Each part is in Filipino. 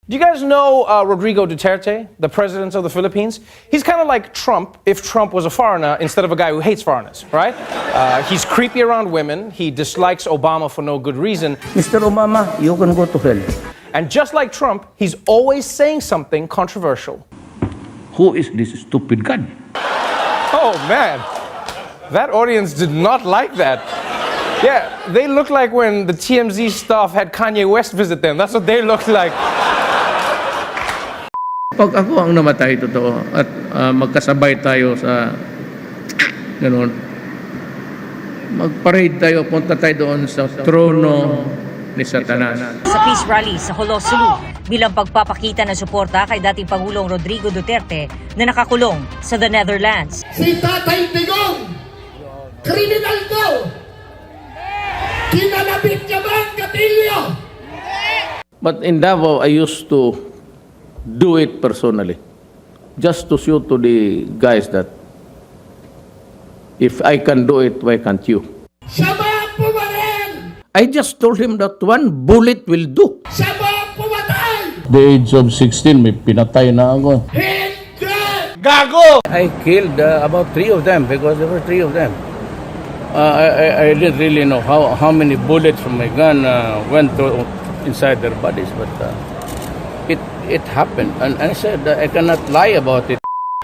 Do you guys know Rodrigo Duterte, the president of the Philippines? He's kind of like Trump if Trump was a foreigner instead of a guy who hates foreigners, right? He's creepy around women. He dislikes Obama for no good reason. Mr. Obama, you can go to hell. And just like Trump, he's always saying something controversial. Who is this stupid guy? Oh, man. That audience did not like that. Yeah, they look like when the TMZ staff had Kanye West visit them. That's what they looked like. Pag ako ang namatay, totoo, at magkasabay tayo sa gano'n, mag-parade tayo, punta tayo doon sa trono ni Satanas. Sa peace rally sa Holosulu bilang pagpapakita ng suporta kay dating Pangulong Rodrigo Duterte na nakakulong sa the Netherlands. Si Tatay Digong, kriminal daw. Kinalabit niya ba ang katilyo? But in Davao, I used to do it personally. Just to show to the guys that if I can do it, why can't you? Siya ba ang pumarin? I just told him that one bullet will do. Siya ba ang pumatay? The age of 16, may pinatay na ako. Hindi! I killed about 3 of them because there were 3 of them. I didn't really know how many bullets from my gun went to inside their bodies, but it happened. And I said I cannot lie about it.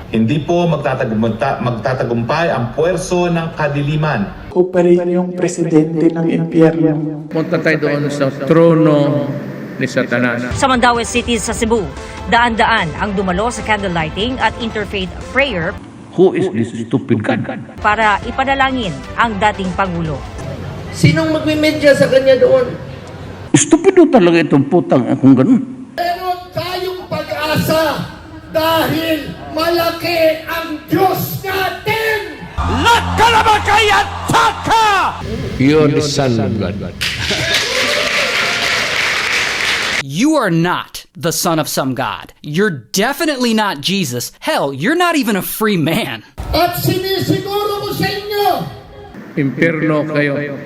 Hindi po magtatagumpay ang puwerso ng kadiliman. Operate yung presidente ng impyerno. Punta tayo doon sa trono ni Satanas. Sa Mandaue City sa Cebu, daan-daan ang dumalo sa candlelighting at interfaith prayer Who is this stupid guy? para ipanalangin ang dating Pangulo. Sinong magmimedya sa kanya doon? Stupido talaga itong putang akong ganun. Meron tayong pag-asa dahil malaki ang Diyos natin! You're the son of God. You are not the son of some god. You're definitely not Jesus. Hell, you're not even a free man. At sinisiguro ko sa inyo, Impyerno kayo.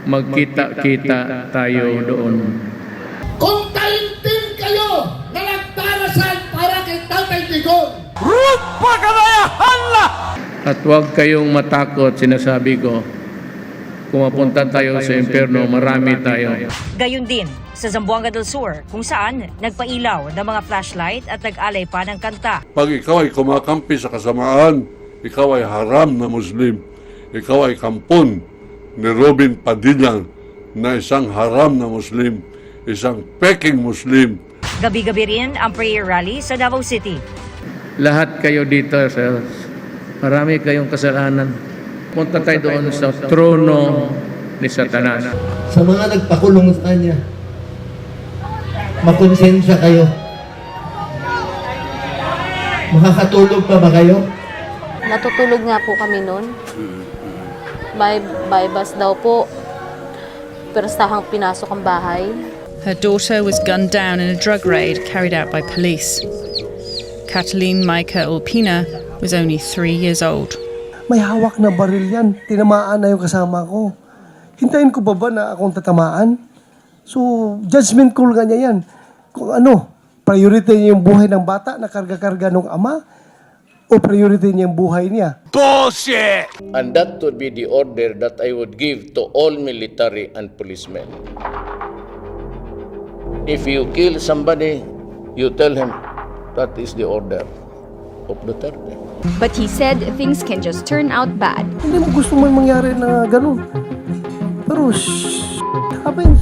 Magkita-kita tayo doon. kung taimtim kayo na nagdarasan para kay Tatay Digong, At huwag kayong matakot, sinasabi ko. Kung mapunta tayo sa impyerno, marami tayo. Gayon din sa Zamboanga del Sur kung saan nagpailaw ng mga flashlight at nag-alay pa ng kanta. Pag ikaw ay kumakampi sa kasamaan, ikaw ay haram na Muslim. Ikaw ay kampon ni Robin Padilla na isang haram na Muslim, isang peking Muslim. Gabi-gabi rin ang prayer rally sa Davao City. Lahat kayo dito, marami kayong kasalanan. Punta tayo doon sa trono ni Satanas. sa mga nagpakulong sa kanya, makonsensya kayo. Makakatulog pa ba kayo? Natutulog nga po kami noon. By bus daw po. Pero sahang pinasok ang bahay. Her daughter was gunned down in a drug raid carried out by police. Catalin Maika Ulpina was only 3 years old. May hawak na baril yan. Tinamaan na yung kasama ko. Hintayin ko ba na akong tatamaan? So, judgment call nga niya yan. Kung ano, priority niya yung buhay ng bata na karga-karga ng ama o priority niya yung buhay niya. And that would be the order that I would give to all military and policemen. If you kill somebody, you tell him that is the order of Duterte. But he said things can just turn out bad. Hindi mo gusto may mangyari na ganun. Pero, happens.